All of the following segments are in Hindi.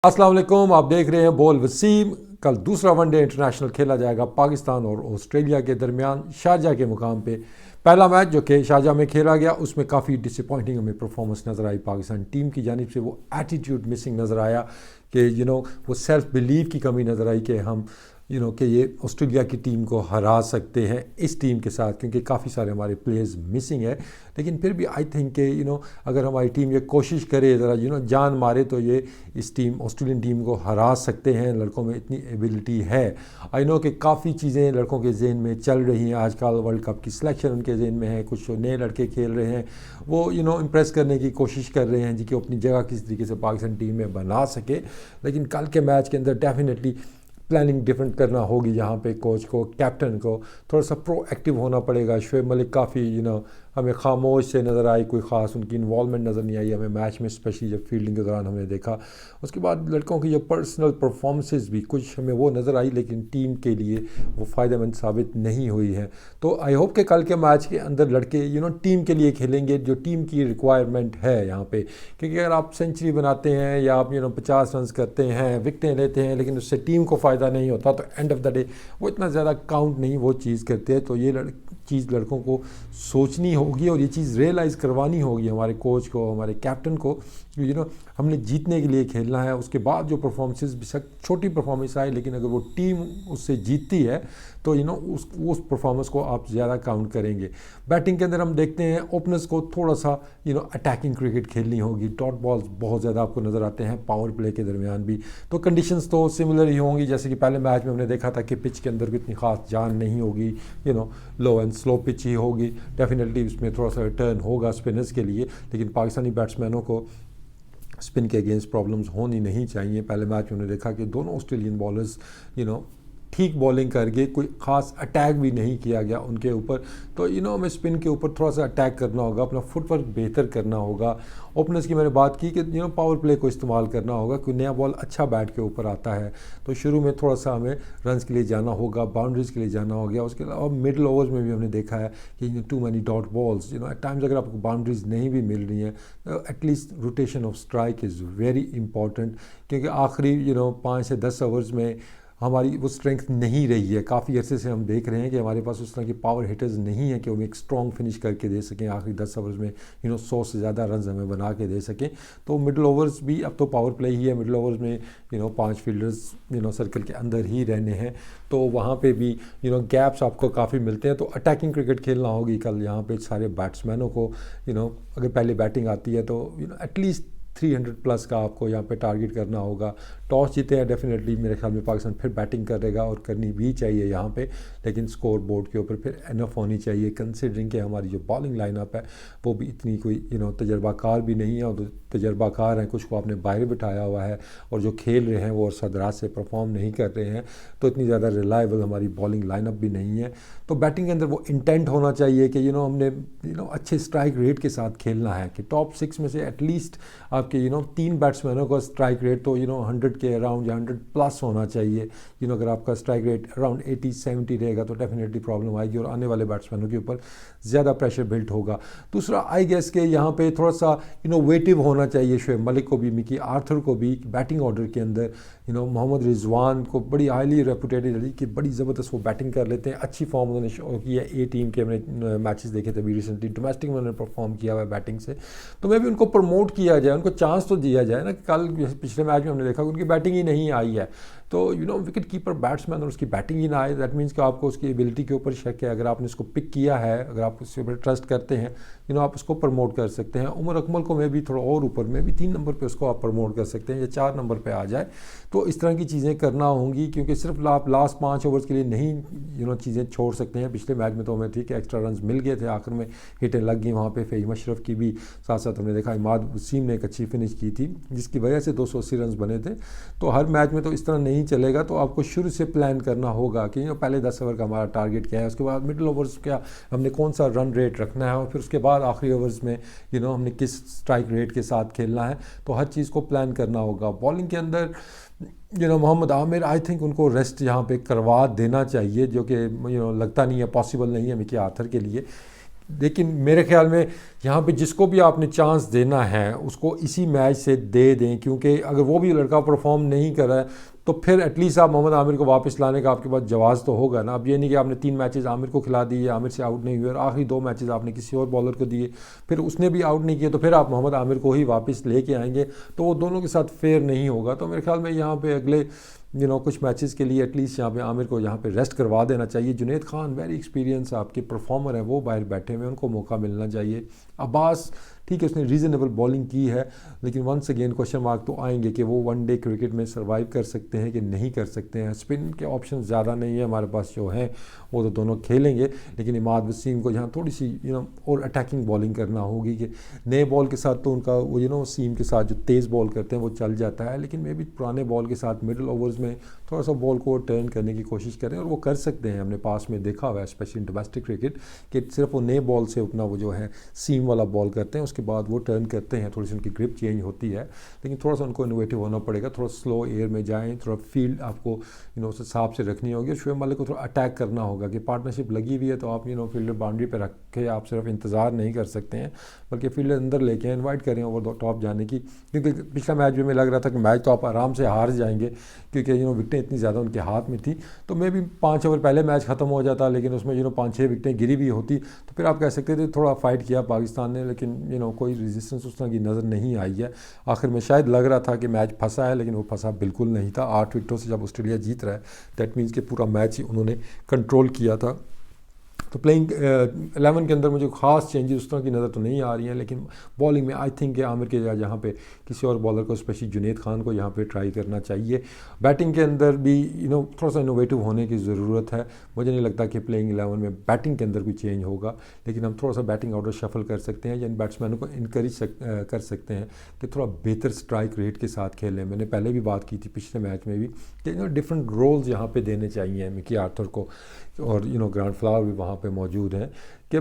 अस्सलाम वालेकुम, आप देख रहे हैं बोल वसीम। कल दूसरा वनडे इंटरनेशनल खेला जाएगा पाकिस्तान और ऑस्ट्रेलिया के दरमियान शारजाह के मुकाम पे। पहला मैच जो कि शारजाह में खेला गया उसमें काफ़ी डिसअपॉइंटिंग हमें परफॉर्मेंस नज़र आई पाकिस्तान टीम की जानिब से। वो एटीट्यूड मिसिंग नज़र आया कि वो सेल्फ बिलीव की कमी नज़र आई कि हम कि ये ऑस्ट्रेलिया की टीम को हरा सकते हैं इस टीम के साथ, क्योंकि काफ़ी सारे हमारे प्लेयर्स मिसिंग है। लेकिन फिर भी आई थिंक कि अगर हमारी टीम ये कोशिश करे, ज़रा जान मारे, तो ये इस टीम ऑस्ट्रेलियन टीम को हरा सकते हैं। लड़कों में इतनी एबिलिटी है। आई नो कि काफ़ी चीज़ें लड़कों के जहन में चल रही हैं। आजकल वर्ल्ड कप की सिलेक्शन उनके जहन में है, कुछ नए लड़के खेल रहे हैं, वो इम्प्रेस करने की कोशिश कर रहे हैं जी कि अपनी जगह किस तरीके से पाकिस्तान टीम में बना सके। लेकिन कल के मैच के अंदर डेफिनेटली प्लानिंग डिफरेंट करना होगी। यहाँ पे कोच को, कैप्टन को थोड़ा सा प्रोएक्टिव होना पड़ेगा। शोएब मलिक काफ़ी हमें खामोश से नज़र आई, कोई ख़ास उनकी इन्वॉल्वमेंट नज़र नहीं आई हमें मैच में, स्पेशली जब फील्डिंग के दौरान हमने देखा। उसके बाद लड़कों की जो पर्सनल परफॉर्मेंसेस भी कुछ हमें वो नज़र आई, लेकिन टीम के लिए वो फ़ायदेमंद साबित नहीं हुई है। तो आई होप कि कल के मैच के अंदर लड़के टीम के लिए खेलेंगे, जो टीम की रिक्वायरमेंट है यहाँ पे। क्योंकि अगर आप सेंचुरी बनाते हैं या आप 50 रन करते हैं, विकटें लेते हैं, लेकिन उससे टीम को फ़ायदा नहीं होता, तो एंड ऑफ द डे वो इतना ज़्यादा काउंट नहीं वो चीज़ करते हैं। तो ये चीज़ लड़कों को सोचनी होगी और ये चीज़ रियलाइज़ करवानी होगी हमारे कोच को, हमारे कैप्टन को। हमने जीतने के लिए खेलना है। उसके बाद जो परफॉर्मेंसेस बेशक छोटी परफॉर्मेंस आए, लेकिन अगर वो टीम उससे जीतती है तो उस परफॉर्मेंस को आप ज़्यादा काउंट करेंगे। बैटिंग के अंदर हम देखते हैं ओपनर्स को थोड़ा सा अटैकिंग क्रिकेट खेलनी होगी। डॉट बॉल्स बहुत ज़्यादा आपको नज़र आते हैं पावर प्ले के दरमियान भी। तो कंडीशंस तो सिमिलर ही होंगी, जैसे कि पहले मैच में हमने देखा था कि पिच के अंदर इतनी ख़ास जान नहीं होगी। लो एंड स्लो पिच ही होगी। डेफिनेटली उसमें थोड़ा सा रिटर्न होगा स्पिनर्स के लिए, लेकिन पाकिस्तानी बैट्समैनों को स्पिन के अगेंस्ट प्रॉब्लम्स होनी नहीं चाहिए। पहले मैच में हमने देखा कि दोनों ऑस्ट्रेलियन बॉलर्स ठीक बॉलिंग करके कोई ख़ास अटैक भी नहीं किया गया उनके ऊपर। तो हमें स्पिन के ऊपर थोड़ा सा अटैक करना होगा, अपना फुटवर्क बेहतर करना होगा। ओपनर्स की मैंने बात की कि पावर प्ले को इस्तेमाल करना होगा। कोई नया बॉल अच्छा बैट के ऊपर आता है तो शुरू में थोड़ा सा हमें रन्स के लिए जाना होगा, बाउंड्रीज़ के लिए जाना होगा। उसके अलावा मिडल ओवर्स में भी हमने देखा है कि too many dot balls, at times अगर आपको बाउंड्रीज़ नहीं भी मिल रही हैं तो at least rotation of strike is very important. क्योंकि आखिरी 5 से 10 ओवर्स में हमारी वो स्ट्रेंथ नहीं रही है। काफ़ी अरसे से हम देख रहे हैं कि हमारे पास उस तरह की पावर हिटर्स नहीं है कि हम एक स्ट्रॉन्ग फिनिश करके दे सकें, आखिरी 10 ओवर्स में 100 से ज़्यादा रन हमें बना के दे सकें। तो मिडल ओवर्स भी अब तो पावर प्ले ही है। मिडल ओवर्स में 5 फील्डर्स सर्कल के अंदर ही रहने हैं, तो वहाँ पे भी गैप्स आपको काफ़ी मिलते हैं। तो अटैकिंग क्रिकेट खेलना होगी कल यहाँ पे सारे बैट्समैनों को। अगर पहले बैटिंग आती है तो एटलीस्ट 300 प्लस का आपको यहाँ पे टारगेट करना होगा। टॉस जीते हैं डेफिनेटली, मेरे ख्याल में पाकिस्तान फिर बैटिंग करेगा और करनी भी चाहिए यहाँ पे, लेकिन स्कोर बोर्ड के ऊपर फिर एनफ होनी चाहिए, कंसिडरिंग कि हमारी जो बॉलिंग लाइनअप है वो भी इतनी कोई तजर्बाकार भी नहीं है। और तजर्बाकार हैं कुछ को आपने बाहर बिठाया हुआ है, और जो खेल रहे हैं वो और सदरात से परफॉर्म नहीं कर रहे हैं, तो इतनी ज़्यादा रिलायबल हमारी बॉलिंग लाइनअप भी नहीं है। तो बैटिंग के अंदर वो इंटेंट होना चाहिए कि हमने अच्छे स्ट्राइक रेट के साथ खेलना है, कि टॉप 6 में से एटलीस्ट आपके 3 बैट्समैनों का स्ट्राइक रेट तो 100 के अराउंड या 100 प्लस होना चाहिए। अगर आपका स्ट्राइक रेट अराउंड 80-70 रहेगा तो डेफिनेटली प्रॉब्लम आएगी और आने वाले बैट्समैनों के ऊपर ज़्यादा प्रेशर बिल्ट होगा। दूसरा आई गेस के यहाँ पे थोड़ा सा इनोवेटिव होना चाहिए शोएब मलिक को भी, मिकी आर्थर को भी, बैटिंग ऑर्डर के अंदर। मोहम्मद रिजवान को बड़ी हाईली रेपुटेटेड है कि बड़ी ज़बरदस्त वो बैटिंग कर लेते हैं, अच्छी फॉर्म उन्होंने शो की है। ए टीम के हमने मैचेस देखे थे अभी रिसेंटली, डोमेस्टिक में उन्होंने परफॉर्म किया हुआ है बैटिंग से। तो मैं भी उनको प्रमोट किया जाए, उनको चांस तो दिया जाए ना। कल पिछले मैच में हमने देखा उनकी बैटिंग ही नहीं आई है, तो विकेट कीपर बैट्समैन और उसकी बैटिंग ही ना आए, दैट मीन्स कि आपको उसकी एबिलिटी के ऊपर शक है। अगर आपने इसको पिक किया है, अगर आप उसके ऊपर ट्रस्ट करते हैं, आप उसको प्रमोट कर सकते हैं। उमर अकमल को मैं भी थोड़ा और ऊपर में भी 3 नंबर पे उसको आप प्रमोट कर सकते हैं या 4 नंबर पे आ जाए। तो इस तरह की चीज़ें करना होंगी, क्योंकि सिर्फ आप लास्ट 5 ओवर्स के लिए नहीं चीज़ें छोड़ सकते हैं। पिछले मैच में तो हमें ठीक है एक्स्ट्रा रन मिल गए थे, आखिर में हिटें लग गई वहाँ पे फ़हीम अशरफ की भी, साथ साथ हमने देखा इमाद वसीम ने एक अच्छी फिनिश की थी जिसकी वजह से 280 रन बने थे। तो हर मैच में तो इस तरह नहीं चलेगा, तो आपको शुरू से प्लान करना होगा कि पहले 10 ओवर का हमारा टारगेट क्या है, उसके बाद मिडिल ओवर्स क्या हमने कौन सा रन रेट रखना है, और फिर उसके बाद आखिरी ओवर्स में हमने किस स्ट्राइक रेट के साथ खेलना है। तो हर चीज़ को प्लान करना होगा। बॉलिंग के अंदर मोहम्मद आमिर, आई थिंक उनको रेस्ट यहाँ पे करवा देना चाहिए, जो कि लगता नहीं है, पॉसिबल नहीं है मिकी आर्थर के लिए। लेकिन मेरे ख्याल में यहाँ पे जिसको भी आपने चांस देना है उसको इसी मैच से दे दें, क्योंकि अगर वो भी लड़का परफॉर्म नहीं कर रहा है तो फिर एटलीस्ट आप मोहम्मद आमिर को वापस लाने का आपके पास जवाज़ तो होगा ना। अब ये नहीं कि आपने 3 मैचेस आमिर को खिला दिए, आमिर से आउट नहीं हुए और आखिरी 2 मैचेस आपने किसी और बॉलर को दिए, फिर उसने भी आउट नहीं किए, तो फिर आप मोहम्मद आमिर को ही वापस लेके आएंगे तो वो दोनों के साथ फेयर नहीं होगा। तो मेरे ख्याल में यहाँ पे अगले कुछ मैचेस के लिए एटलीस्ट यहाँ पे आमिर को यहाँ पे रेस्ट करवा देना चाहिए। जुनैद खान वेरी एक्सपीरियंस आपके परफॉर्मर हैं, वो बाहर बैठे हुए, उनको मौका मिलना चाहिए। अब्बास ठीक है, उसने रीज़नेबल बॉलिंग की है, लेकिन वंस अगेन क्वेश्चन मार्क तो आएंगे कि वो वनडे क्रिकेट में सर्वाइव कर सकते हैं कि नहीं कर सकते हैं। स्पिन के ऑप्शन ज़्यादा नहीं है हमारे पास, जो हैं वो तो दोनों खेलेंगे, लेकिन इमाद वसीम को यहाँ थोड़ी सी और अटैकिंग बॉलिंग करना होगी कि नए बॉल के साथ तो उनका वो सीम के साथ जो तेज़ बॉल करते हैं वो चल जाता है, लेकिन मे भी पुराने बॉल के साथ मिडिल ओवर्स में थोड़ा सा बॉल को टर्न करने की कोशिश करें, और वो कर सकते हैं। हमने पास में देखा हुआ है स्पेशली डोमेस्टिक क्रिकेट कि सिर्फ वो नए बॉल से अपना वो जो है सीम वाला बॉल करते हैं, उसके बाद वो टर्न करते हैं, थोड़ी सी उनकी ग्रिप चेंज होती है, लेकिन थोड़ा सा उनको इनोवेटिव होना पड़ेगा, थोड़ा स्लो एयर में जाएं, थोड़ा फील्ड आपको उस हिसाब से रखनी होगी। और शुएब मलिक को थोड़ा अटैक करना होगा कि पार्टनरशिप लगी हुई है तो आप फील्डर बाउंड्री पर रख के आप सिर्फ इंतज़ार नहीं कर सकते हैं, बल्कि फील्डर अंदर लेके इन्वाइट करें ओवर द टॉप जाने की। क्योंकि पिछला मैच में लग रहा था कि मैच तो आप आराम से हार जाएंगे, क्योंकि विकटें इतनी ज़्यादा उनके हाथ में थी, तो मे भी 5 ओवर पहले मैच ख़त्म हो जाता, लेकिन उसमें 5-6 विकटें गिरी भी होती, तो फिर आप कह सकते थे थोड़ा फाइट किया पाकिस्तान ने, लेकिन कोई रेजिस्टेंस उस तरह की नज़र नहीं आई है। आखिर में शायद लग रहा था कि मैच फंसा है, लेकिन वो फंसा बिल्कुल नहीं था। 8 विकेटों से जब ऑस्ट्रेलिया जीत रहा है, दैट मीन्स कि पूरा मैच ही उन्होंने कंट्रोल किया था। तो प्लेइंग 11 के अंदर मुझे ख़ास चेंजेस उस तरह की नज़र तो नहीं आ रही हैं, लेकिन बॉलिंग में आई थिंक कि आमिर के यहाँ पे किसी और बॉलर को, स्पेशली जुनैद खान को यहाँ पे ट्राई करना चाहिए। बैटिंग के अंदर भी थोड़ा सा इनोवेटिव होने की ज़रूरत है। मुझे नहीं लगता कि प्लेइंग 11 में बैटिंग के अंदर कोई चेंज होगा, लेकिन हम थोड़ा सा बैटिंग ऑर्डर शफल कर सकते हैं, यानी बैट्समैनों को इनकरेज कर सकते हैं कि थोड़ा बेहतर स्ट्राइक रेट के साथ खेलें। मैंने पहले भी बात की थी पिछले मैच में भी कि डिफरेंट रोल्स यहाँ पे देने चाहिए मिकी आर्थर को, और ग्रांट फ्लावर भी वहाँ पे मौजूद हैं कि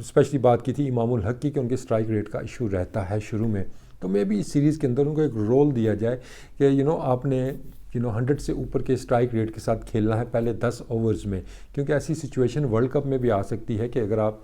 स्पेशली बात की थी इमामुल हक की कि उनके स्ट्राइक रेट का इशू रहता है शुरू में, तो मे भी इस सीरीज़ के अंदर उनको एक रोल दिया जाए कि आपने 100 से ऊपर के स्ट्राइक रेट के साथ खेलना है पहले 10 ओवर्स में, क्योंकि ऐसी सिचुएशन वर्ल्ड कप में भी आ सकती है कि अगर आप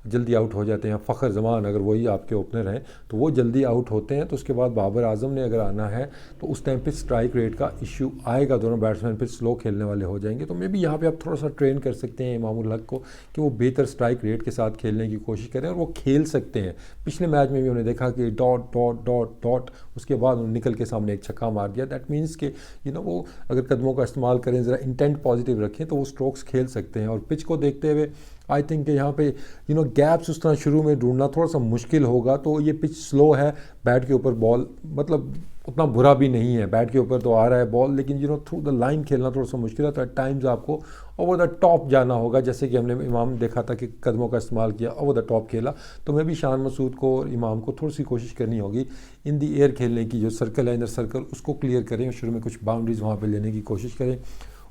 जल्दी आउट हो जाते हैं। फ़खर जमान अगर वही आपके ओपनर हैं तो वो जल्दी आउट होते हैं, तो उसके बाद बाबर आजम ने अगर आना है तो उस टाइम पे स्ट्राइक रेट का इशू आएगा, दोनों बैट्समैन फिर स्लो खेलने वाले हो जाएंगे। तो मे भी यहाँ पे आप थोड़ा सा ट्रेन कर सकते हैं इमामुल हक को कि वो बेहतर स्ट्राइक रेट के साथ खेलने की कोशिश करें, और वो खेल सकते हैं। पिछले मैच में भी उन्होंने देखा कि डॉट डॉट डॉट डॉट, उसके बाद उन्होंने निकल के सामने एक छक्का मार दिया। दैट मीन्स कि वो अगर कदमों का इस्तेमाल करें, ज़रा इंटेंट पॉजिटिव रखें, तो वो स्ट्रोक्स खेल सकते हैं। और पिच को देखते हुए आई थिंक कि यहाँ पे गैप्स उस तरह शुरू में ढूंढना थोड़ा सा मुश्किल होगा। तो ये पिच स्लो है, बैट के ऊपर बॉल मतलब उतना बुरा भी नहीं है, बैट के ऊपर तो आ रहा है बॉल, लेकिन थ्रू द लाइन खेलना थोड़ा सा मुश्किल है। तो एट टाइम्स आपको ओवर द टॉप जाना होगा, जैसे कि हमने इमाम देखा था कि कदमों का इस्तेमाल किया, ओवर द टॉप खेला। तो मैं भी शान मसूद को और इमाम को थोड़ी सी कोशिश करनी होगी इन दी एयर खेलने की, जो सर्कल है इनर सर्कल उसको क्लियर करें, शुरू में कुछ बाउंड्रीज वहाँ पर लेने की कोशिश करें,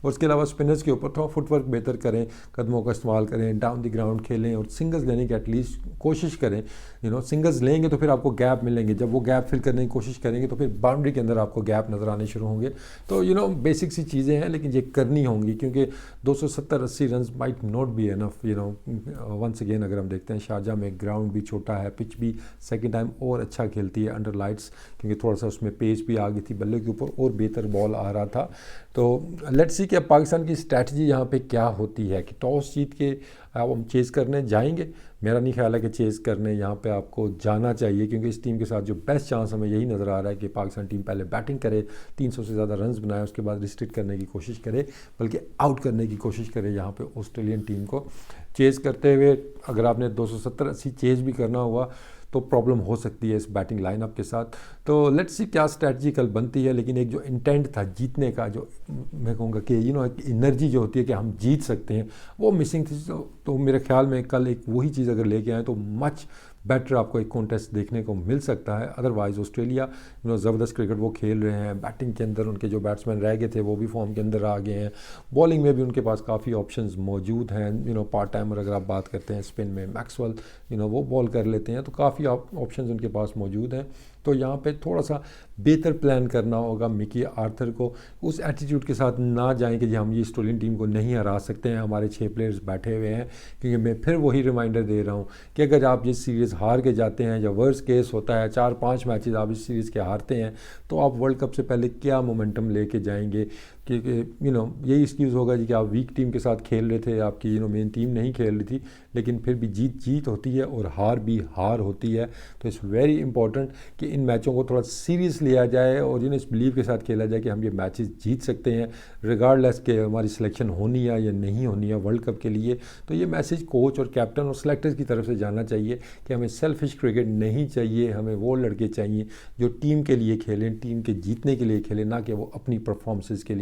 और उसके अलावा स्पिनर्स के ऊपर थोड़ा फुटवर्क बेहतर करें, कदमों का इस्तेमाल करें, डाउन द ग्राउंड खेलें, और सिंगल्स लेने की एटलीस्ट कोशिश करें। सिंगल्स लेंगे तो फिर आपको गैप मिलेंगे, जब वो गैप फिल करने की कोशिश करेंगे तो फिर बाउंड्री के अंदर आपको गैप नज़र आने शुरू होंगे। तो बेसिक सी चीज़ें हैं, लेकिन ये करनी होंगी, क्योंकि 270-80 run might not be enough. Once again अगर हम देखते हैं शारजाह में ग्राउंड भी छोटा है, पिच भी सेकेंड टाइम और अच्छा खेलती है अंडर लाइट्स, क्योंकि थोड़ा सा उसमें पेस भी आ गई थी, बल्ले के ऊपर और बेहतर बॉल आ रहा था। तो लेट्स सी कि अब पाकिस्तान की स्ट्रैटेजी यहाँ पे क्या होती है कि टॉस जीत के अब हम चेज़ करने जाएंगे। मेरा नहीं ख्याल है कि चेज़ करने यहाँ पे आपको जाना चाहिए, क्योंकि इस टीम के साथ जो बेस्ट चांस हमें यही नज़र आ रहा है कि पाकिस्तान टीम पहले बैटिंग करे, 300 से ज़्यादा रन्स बनाए, उसके बाद रिस्ट्रिक्ट करने की कोशिश करे, बल्कि आउट करने की कोशिश करे यहाँ पे ऑस्ट्रेलियन टीम को। चेज़ करते हुए अगर आपने 270-80 चेज़ भी करना हुआ तो प्रॉब्लम हो सकती है इस बैटिंग लाइनअप के साथ। तो लेट्स सी क्या स्ट्रैटेजी कल बनती है, लेकिन एक जो इंटेंट था जीतने का, जो मैं कहूँगा कि एक एनर्जी जो होती है कि हम जीत सकते हैं, वो मिसिंग थी। तो मेरे ख्याल में कल एक वही चीज़ अगर लेके आए तो मच बेटर आपको एक कॉन्टेस्ट देखने को मिल सकता है। अदरवाइज़ ऑस्ट्रेलिया ज़बरदस्त क्रिकेट वो खेल रहे हैं, बैटिंग के अंदर उनके जो बैट्समैन रह गए थे वो भी फॉर्म के अंदर आ गए हैं, बॉलिंग में भी उनके पास काफ़ी ऑप्शंस मौजूद हैं। पार्ट टाइमर अगर आप बात करते हैं स्पिन में मैक्सवेल वो बॉल कर लेते हैं, तो काफ़ी ऑप्शंस उनके पास मौजूद हैं। तो यहाँ पे थोड़ा सा बेहतर प्लान करना होगा मिकी आर्थर को। उस एटीट्यूड के साथ ना जाएं कि जी हम ये ऑस्ट्रेलियन टीम को नहीं हरा सकते हैं, हमारे 6 प्लेयर्स बैठे हुए हैं। क्योंकि मैं फिर वही रिमाइंडर दे रहा हूँ कि अगर आप ये सीरीज़ हार के जाते हैं या वर्स्ट केस होता है 4-5 मैचेस आप इस सीरीज़ के हारते हैं, तो आप वर्ल्ड कप से पहले क्या मोमेंटम लेके जाएंगे। कि यही एक्सक्यूज़ होगा जी कि आप वीक टीम के साथ खेल रहे थे, आपकी मेन टीम नहीं खेल रही थी, लेकिन फिर भी जीत होती है और हार भी हार होती है। तो इट्स वेरी इंपॉर्टेंट कि इन मैचों को थोड़ा सीरियस लिया जाए और इस बिलीव के साथ खेला जाए कि हम ये मैचेस जीत सकते हैं रिगार्डलेस के हमारी सिलेक्शन होनी है या नहीं होनी है वर्ल्ड कप के लिए। तो ये मैसेज कोच और कैप्टन और सेलेक्टर्स की तरफ से जाना चाहिए कि हमें सेल्फिश क्रिकेट नहीं चाहिए, हमें वो लड़के चाहिए जो टीम के लिए खेलें, टीम के जीतने के लिए खेलें, ना कि वो अपनी परफॉर्मेंसेस के लिए।